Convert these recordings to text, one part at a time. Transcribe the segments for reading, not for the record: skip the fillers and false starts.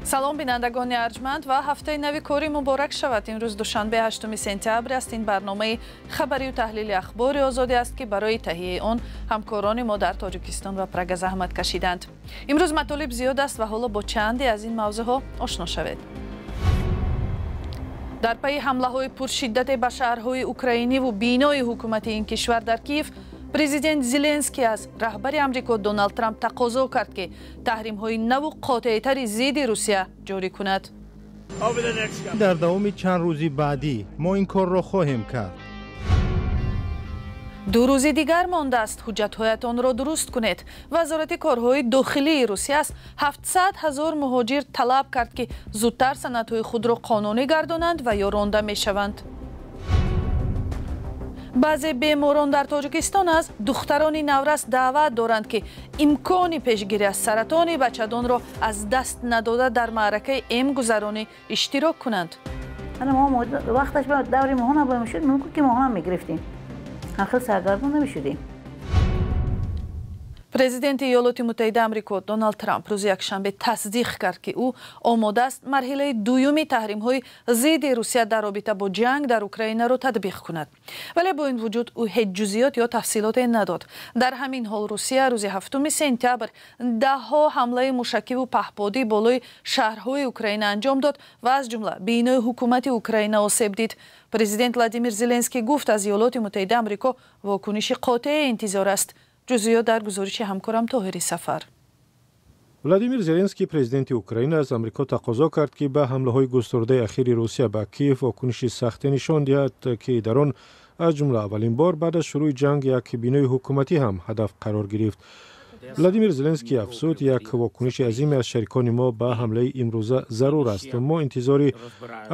салом бинандагони арҷманд ва ҳафтаи нави кори муборак шавад. имрӯз душанбе 8 сентябр аст. ин барномаи хабарию таҳлили ахбори озодӣ аст ки барои таҳияи он ҳамкорони мо дар тоҷикистон ва Прага заҳмат кашиданд. имрӯз матолиб зиёд аст ва ҳоло бо чанде аз ин мавзӯъҳо ошно шавед. дар пайи ҳамлаҳои пуршиддате ба шаҳрҳои украиниву бинои ҳукумати ин кишвар дар Киев, президент Зеленский аз раҳбари Амрико Доналд Трамп тақозо кард ки таҳримҳои наву қотеътари зидди Русия ҷорӣ кунад. дар давоми чанд рӯзи баъдӣ мо ин корро хоҳем кард. 2 рӯзи дигар мондааст ҳуҷҷатҳоятонро дуруст кунед. вазорати корҳои дохилии Русия аз 700,000 муҳоҷир талаб кард ки зудтар санадҳои худро қонунӣ гардонанд ва ё ронда мешаванд. баъзе беморон дар Тоҷикистон аз духтарони наврас даъват доранд ки имкони пешгирӣ аз саратони бачадонро аз даст надода дар маъракаи гузаронӣ иштирок кунанд. вақташ даври моҳона мешуд, мумкин ки моҳона мегирифтем. ахир саргардон намешудем. президенти Иёлоти Муттаҳидаи Амрико Доналд Трамп рӯзи якшанбе тасдиқ кард ки ӯ омодааст марҳилаи дуюми таҳримҳои зидди Русия дар робита бо ҷанг дар Украинаро татбиқ кунад. Вале бо ин вуҷуд ӯ ҳеҷ ҷузъиёт ё тафсилоте надод. Дар ҳамин ҳол Русия рӯзи 7 сентябр даҳҳо ҳамлаи мушакиву паҳбодӣ болои шаҳрҳои Украина анҷом дод ва аз ҷумла бинои ҳукумати Украина осеб дид. Президент Владимир Зеленский гуфт аз Иёлоти Муттаҳидаи Амрико вокуниши қотеъ интизор аст. ҷузъиёт дар гузориши ҳамкорам Тоҳири Сафар. Владимир Зеленский президенти Украина аз Амрико тақозо кард ки ба ҳамлаҳои густурдаи ахири Русия ба Киев вокуниши сахте нишон диҳад ки дар он аз ҷумла аввалин бор баъд аз шурӯъи ҷанг як бинои ҳукуматӣ ҳам ҳадаф қарор гирифт. Владимир Зеленский афзуд, як вокуниши азиме аз шарикони мо ба ҳамлаи имрӯза зарур аст. мо интизори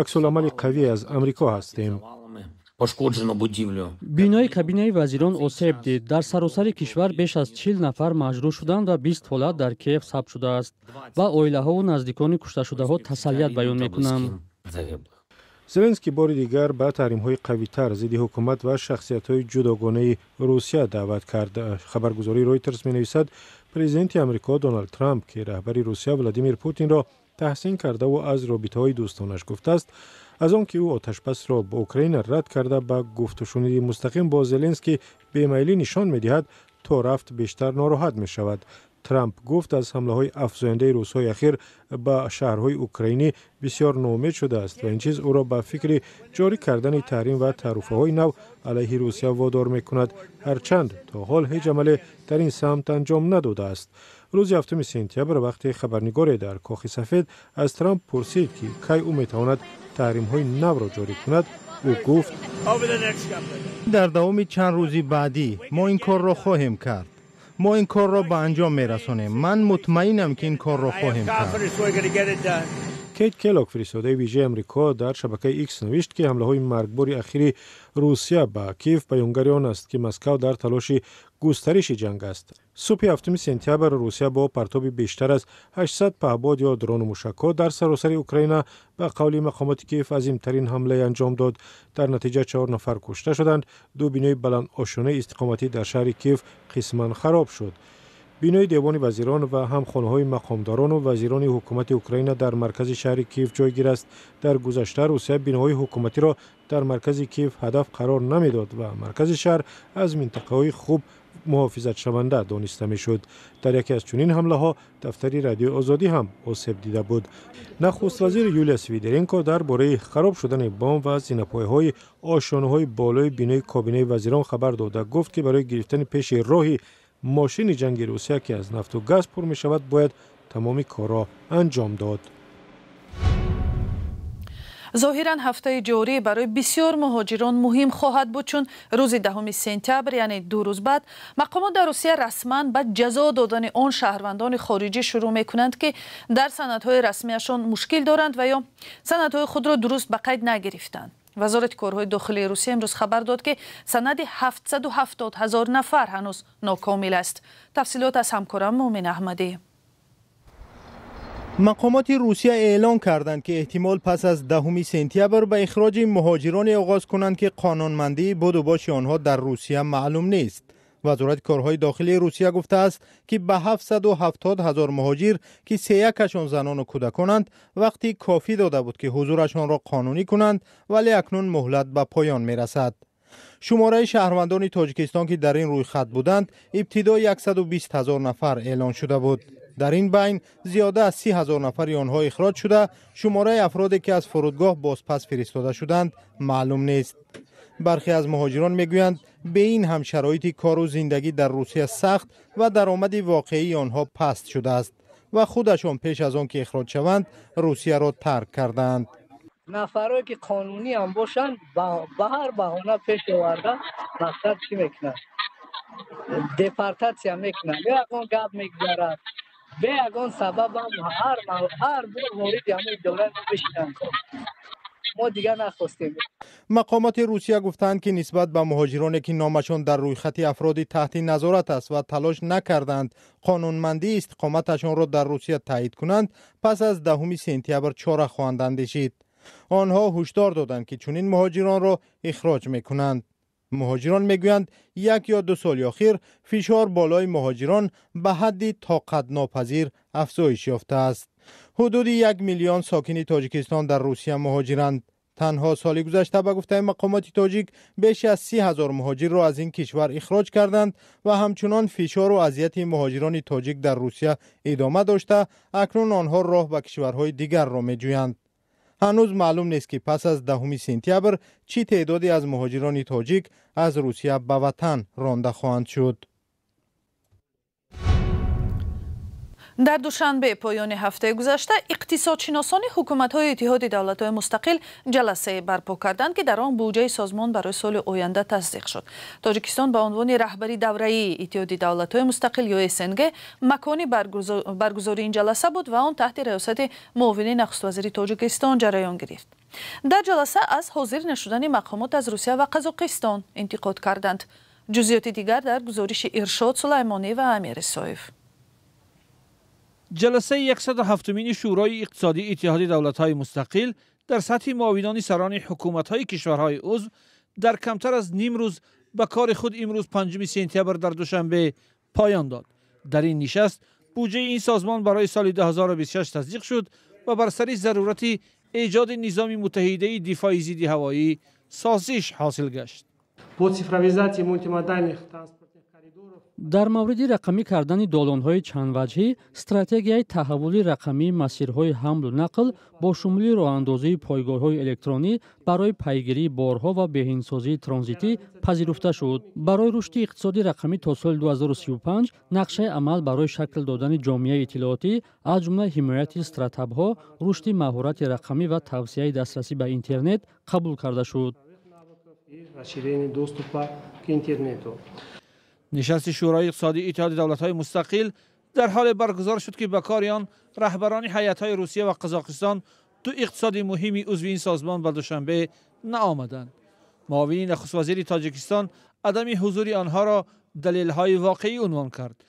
аксуламали қавӣ аз Амрико ҳастем. бинои кабинаи вазирон осеб дид. дар саросари кишвар беш аз 40 нафар маҷрӯҳ шуданд ва 20 ҳолат дар Киев сабт шудааст. ба оилаҳову наздикони кушташудаҳо таsalлият баён мекунам. Зеленский бори дигар ба таҳримҳои қавитар зидди ҳукумат ва шахсиятҳои ҷудогонаи Русия даъват кард. хабаргузории Reuters менависад, президенти Амрико Доналд Трамп ки раҳбари Русия Владимир Путинро таҳсин кардаву аз робитаҳои дӯстонаш гуфтааст, аз он ки ӯ оташпасро бо Украина рад карда ба гуфтушуниди мустақим бо Зеленский бемайлӣ нишон медиҳад, то рафт бештар нороҳат мешавад. Трамп гуфт аз ҳамлаҳои афзояндаи рӯзҳои ахир ба шаҳрҳои украинӣ бисёр ноумед шудааст ва ин чиз ӯро ба фикри ҷорӣ кардани таҳрим ва таърифаҳои нав алайҳи Русия водор мекунад, ҳарчанд то ҳол ҳеҷ амале дар ин самт анҷом надодааст. рӯзи 7 сентябр вақте хабарнигоре дар Кохи Сафед аз Трамп пурсид ки кай ӯ метавонад таҳримҳои навро ҷорӣ кунад, ӯ гуфт: дар давоми чанд рӯзи баъдӣ мо ин корро хоҳем кард. мо ин корро ба анҷом мерасонем. ман мутмаинам ки ин корро хоҳем кард. Кейт Келлог, фиристодаи вижаи Амрико, дар шабакаи X навишт ки ҳамлаҳои маргбори ахири Русия ба Киев баёнгари он аст ки Москав дар талоши густариши ҷанг аст. субҳи 7 сентябр Русия бо партоби бештар аз 800 паҳбод ё дрону мушакҳо дар саросари Украина ба қавли мақомоти Киев азимтарин ҳамлае анҷом дод. дар натиҷа 4 нафар кушта шуданд. 2 бинои баландошонаи истиқоматӣ дар шаҳри Киев қисман хароб шуд. бинои девони вазирон ва ҳам хонаҳои мақомдорону вазирони ҳукумати Украина дар маркази шаҳри Киев ҷойгир аст. дар гузашта Русия биноҳои ҳукуматиро дар маркази Киев ҳадаф қарор намедод ва маркази шаҳр аз минтақаҳои хуб муҳофизатшаванда дониста мешуд. дар яке аз чунин ҳамлаҳо дафтари радиои озодӣ ҳам осеб дида буд. нахуст вазир Юлия Свидеренко дар бораи хароб шудани бом ва зинапояҳои ошонаҳои болои бинои кобинаи вазирон хабар дода гуфт ки барои гирифтани пеши роҳи мошини ҷанги Русия ки аз нафту газ пур мешавад бояд тамоми корро анҷом дод. зоҳиран ҳафтаи ҷорӣ барои бисёр муҳоҷирон муҳим хоҳад буд, чун рӯзи 10 сентябр, яъне 2 рӯз баъд, мақомот дар Русия расман ба ҷазо додани он шаҳрвандони хориҷӣ шурӯъ мекунанд ки дар санадҳои расмияшон мушкил доранд ва ё санадҳои худро дуруст ба қайд нагирифтанд. вазорати корҳои дохилии Русия имрӯз хабар дод ки санади 770,000 нафар ҳанӯз нокомил аст. тафсилот аз ҳамкорам Муъмин Аҳмадӣ. мақомоти Русия эълон карданд ки эҳтимол пас аз 10 сентябр ба ихроҷи муҳоҷироне оғоз кунанд ки қонунмандии буду боши онҳо дар Русия маълум нест. وزارت کارهای داخلی روسیه گفته است که به 770,000 مهاجر که 31% زنان و کودکانند وقتی کافی داده بود که حضورشان را قانونی کنند، ولی اکنون مهلت به پایان می رسد. شماره شهروندان تاجیکستان که در این رویخط بودند ابتدا 120,000 نفر اعلان شده بود. در این بین زیاده از 30,000 نفر آنها اخراج شده. شماره افرادی که از فرودگاه بازپس فرستاده شدند معلوم نیست. برخی از مهاجران میگویند به این هم شرایط کار و زندگی در روسیه سخت و درآمد واقعی آنها پست شده است و خودشان پیش از آن که اخراج شوند روسیه را ترک کردند. نفرایی که قانونی هم باشند به هر بهانه پیش آورده مقصد چی میکنند؟ دپارتاسیا میکنند، یگان گپ میگذارد، به یگان سبب هم هر مورد همه دولت بشینند. ما دیگر نخواستیم. مقامات روسیه گفتند که نسبت به مهاجرانی که نامشان در رویخط افرادی تحت نظارت است و تلاش نکردند قانونمندی استقامتشان را در روسیه تایید کنند، پس از 10 سپتامبر چاره خواهند اندیشید. آنها هشدار دادند که چنین مهاجران را اخراج میکنند. مهاجران میگویند 1 یا 2 سال اخیر فشار بالای مهاجران به حدی طاقت ناپذیر افزایش یافته است. حدود 1 میلیون ساکن تاجیکستان در روسیه مهاجرند. تنها سال گذشته به گفته مقامات تاجیک بیش از 30,000 مهاجر را از این کشور اخراج کردند و همچنان فشار و اذیت مهاجران تاجیک در روسیه ادامه داشته. اکنون آنها راه به کشورهای دیگر را میجویند. هنوز معلوم نیست که پس از 10 سپتامبر چی تعدادی از مهاجران تاجیک از روسیه به وطن رانده خواهند شد. در دوشنبه پایان هفته گذشته اقتصادشناسان حکومت‌های اتحاد دولت‌های مستقل جلسه برپا کردند که در آن بودجه سازمان برای سال آینده تصدیق شد. تاجیکستان به عنوان رهبری دوره‌ای اتحاد دولت‌های مستقل یا SNG مکانی برگزاری این جلسه بود و آن تحت ریاست معاون نخست وزیر تاجیکستان جریان گرفت. در جلسه از حاضر نشدن مقامات از روسیه و قزاقستان انتقاد کردند. جزئیات دیگر در گزارش ارشاد سلیمانی و امیر سایف. جلسه 107مین شورای اقتصادی اتحاد دولت‌های مستقل در سطح معاونان سران حکومت‌های کشورهای عضو در کمتر از نیم روز به کار خود امروز 5 سپتامبر در دوشنبه پایان داد. در این نشست بودجه این سازمان برای سال 2026 تصدیق شد و بر سر ضرورت ایجاد نظام متحده دفاع ضد هوایی سازش حاصل گشت. در مورد رقمی کردن دالان‌های چند وجهی، استراتژی تحول رقمی مسیرهای حمل و نقل با شمول راه‌اندازی پایگاه‌های الکترونی برای پیگیری بارها و بهینه‌سازی ترانزیتی پذیرفته شد. برای رشد اقتصادی رقمی تا سال 2035 نقشه عمل برای شکل دادن جامعه اطلاعاتی از جمله حمایت استارتاپ‌ها، رشد مهارت رقمی و توسعه دسترسی به اینترنت قبول کرده شد. نشست شورای اقتصادی اتحاد دولت‌های مستقل در حال برگزار شد که به کار آن رهبران هیئت‌های روسیه و قزاقستان دو اقتصاد مهم عضو این سازمان به دوشنبه نآمدند. معاون نخست وزیر تاجیکستان عدم حضور آنها را دلیل‌های واقعی عنوان کرد.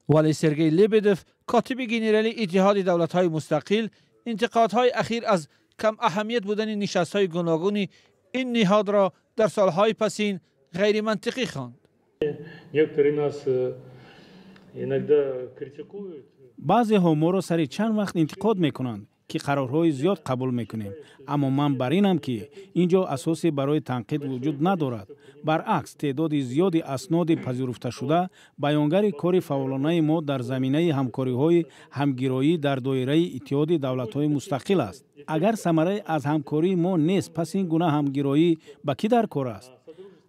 ولی سرگئی لبدف کاتب ژنرال اتحاد دولت‌های مستقل انتقادهای اخیر از کم اهمیت بودن نشست‌های گوناگون این نهاد را در سال‌های پسین غیر منطقی خواند. بعضی ها ما را سر چند وقت انتقاد میکنند که قرارهای زیاد قبول میکنیم، اما من بر اینم که اینجا اساسی برای تنقید وجود ندارد. برعکس تعداد زیادی اسناد پذیرفته شده بیانگر کار فعالانه ما در زمینه همکاری‌های همگرایی در دایره اتحاد دولت‌های مستقل است. اگر ثمره از همکاری ما نیست، پس این گونه همگرایی به کی در کار است؟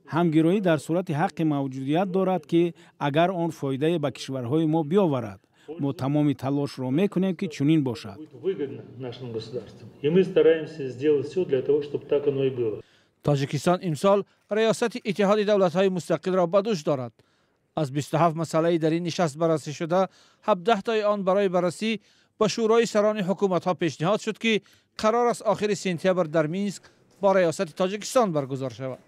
همگرایی در صورت حق موجودیت دارد که اگر آن فایده به کشورهای ما بیاورد، ما تمام تلاش را میکنیم که چنین باشد. تاجیکستان امسال ریاست اتحاد دولت‌های مستقل را به دوش دارد. از 27 مسئله در این نشست بررسی شده، 17 تای آن برای بررسی به شورای سران حکومت‌ها پیشنهاد شد که قرار است آخر سپتامبر در مینسک با ریاست تاجیکستان برگزار شود.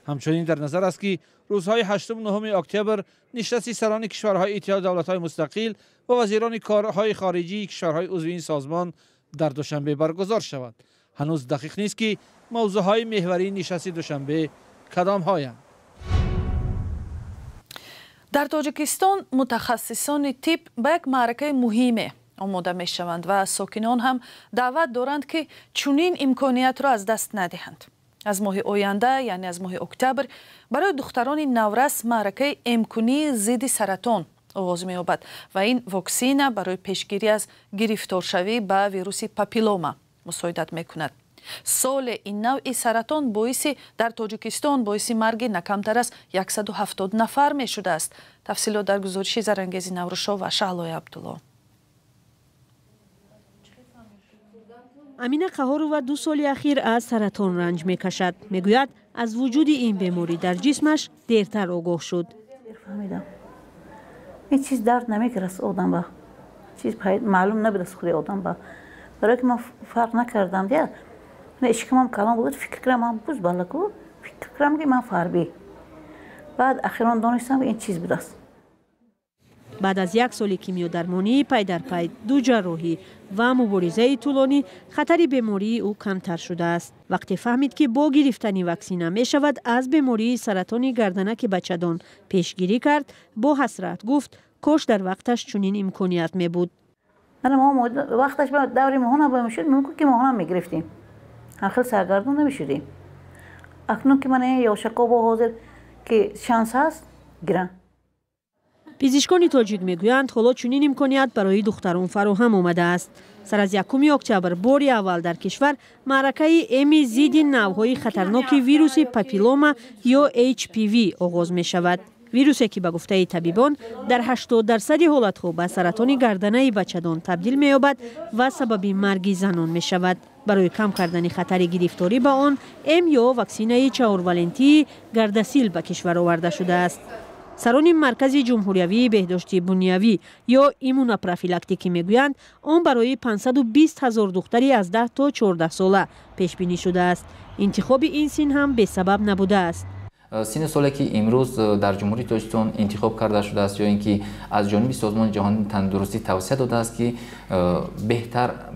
همچنین در نظر است که روزهای 8 و 9 اکتبر نشست سران کشورهای اتحاد دولت‌های مستقل و وزیران کارهای خارجی کشورهای عضو این سازمان در دوشنبه برگزار شود. هنوز دقیق نیست که موضوعهای محوری نشست دوشنبه کدام هایند. در تاجیکستان متخصصان طب به یک معرکه مهمه آماده می شوند و ساکنان هم دعوت دارند که چنین امکانیت را از دست ندهند. از ماه آینده یعنی از ماه اکتبر برای دختران نورس معرکه امکانی ضد سرطان آغاز می یابد و این واکسین برای پیشگیری از گرفتارشوی به ویروس پاپیلوما مساعدت می کند. سال این نوع سرطان در تاجیکستان باعث مرگ نه کمتر از 170 نفر می شده است. تفصیلات در گزارش زرانگیز نوروشا و شعلای عبدالله. امینه قهارو 2 سال اخیر از سرطان رنج می کشد. می گوید از وجود این بیماری در جسمش دیرتر آگاه شد. فهمیدم. این چیز درد نمیکرد آدم با. چیز معلوم نبود از خود آدم با. برای که من فرق نکردم دیگه. نه اشکمم کلام بود فکر کردم من بوز بالا کو فکر کردم که من فاربی. بعد اخیراً دانستم این چیز بود است. بعد از 1 سال کیمیودرمانی پی در پی 2 جراحی و مبارزه طولانی خطر بیماری او کمتر شده است. وقتی فهمید که با گرفتن واکسن می شود از بیماری سرطان گردنک بچه‌دان پیشگیری کرد، با حسرت گفت کاش در وقتش چنین امکانیت می بود. ما وقتش با دوری ماهانه بمیشد ممکن که ماهانه می گرفتیم. آخر سرگردان نمیشدیم. اکنون که من یوشکا با حاضر که شانس هست گران. پزشکان تاجیک میگویند حالا چنین امکانیت برای دختران فراهم آمده است. سر از 1 اکتبر باری اول در کشور معرکه امی ضد نوع‌های خطرناک ویروس پاپیلوما یا HPV آغاز می شود. ویروسی که به گفته طبیبان در 80% حالت‌ها به سرطان گردنه بچه‌دان تبدیل می یابد و سبب مرگ زنان می شود. برای کم کردن خطر گرفتاری به آن یا واکسینه 4 ولنتی گارداسیل به کشور آورده شده است. سران مرکز جمهوری بهداشت بنیوی یا ایمونوپروفیلاکتیکی میگویند آن برای 520,000 دختری از 10 تا 14 ساله پیش بینی شده است. انتخاب این سن هم به سبب نبوده است. سن سالی که امروز در جمهوری تاجیکستان انتخاب کرده شده است یا اینکه از جانب سازمان جهانی تندرستی توصیه داده است که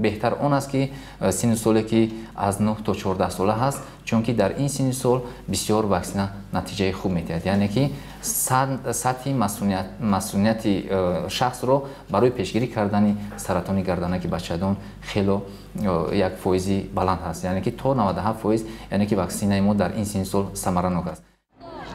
بهتر آن است که سن سالی که از 9 تا 14 ساله هست، چون که در این سن سال بسیار واکسن نتیجه خوب می‌دهد، یعنی که سطح مسئولیت شخص را برای پیشگیری کردن سرطان گردنک بچه‌دان خیلی یک فایزی بلند هست، یعنی که تا 97%، یعنی که واکسینه ما در این سن سال ثمراناک است.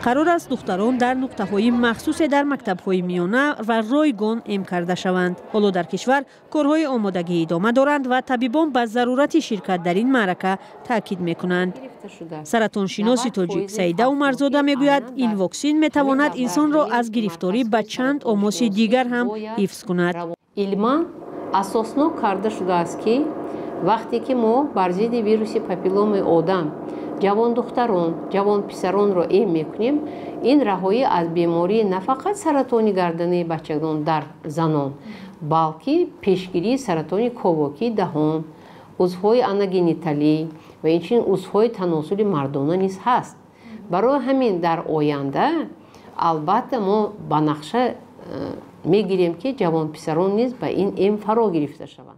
قرار است دختران در نقطه‌های مخصوص در مکتب‌های میانه و رایگان ام کرده شوند. حالا در کشور کارهای آمادگی ادامه دارند و طبیبان به ضرورت شرکت در این معرکه تاکید می‌کنند. سرطان شناس تاجیک سعیده عمرزاده میگوید این واکسن میتواند انسان را از گرفتاری به چند آماس دیگر هم حفظ کند. علما اساسناک کرده شده است که وقتی که ما بر ضد ویروس پاپیلوم آدم جوان دختران، جوان پسران را ایم میکنیم، این رهایی از بیماری نه فقط سرطان گردنه بچگان در زنان، بلکه پیشگیری سرطان کاواکی دهان، عضوهای آناگینیتالی و اینچنین عضوهای تناسل مردانه نیز هست. برای همین در آینده البته ما به نقشه میگیریم که جوان پسران نیز به این ایم فرا گرفته شوند.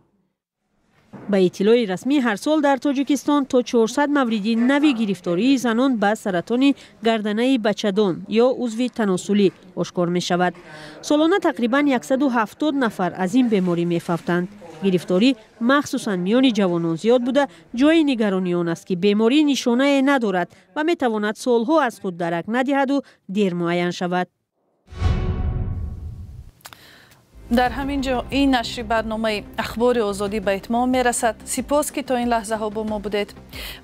به اطلاع رسمی هر سال در تاجیکستان تا 400 مورد نوی گرفتاری زنان به سرطان گردنه بچه‌دان یا عضو تناسلی آشکار می شود. سالانه تقریبا 170 نفر از این بیماری می فوتند. گرفتاری مخصوصا میان جوانان زیاد بوده، جای نگرانی آن است که بیماری نشانه ندارد و می تواند سالها از خود درک ندهد و دیر معین شود. در همین جا این نشر برنامه اخبار آزادی به اتمام می رسد. سپاس که تا این لحظه ها با ما بودید.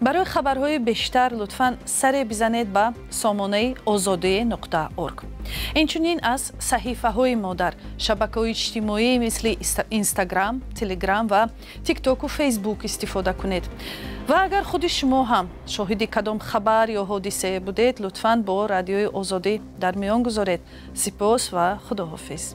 برای خبرهای بیشتر لطفاً سر بزنید به سامانه azadi.org. اینچنین از صحیفه های ما در شبکه‌های اجتماعی مثل اینستاگرام، تلگرام و تیک تاک و فیسبوک استفاده کنید. و اگر خود شما هم شاهد کدام خبر یا حادثه بودید لطفاً با رادیوی آزادی در میان گذارید. سپاس و خداحافظ.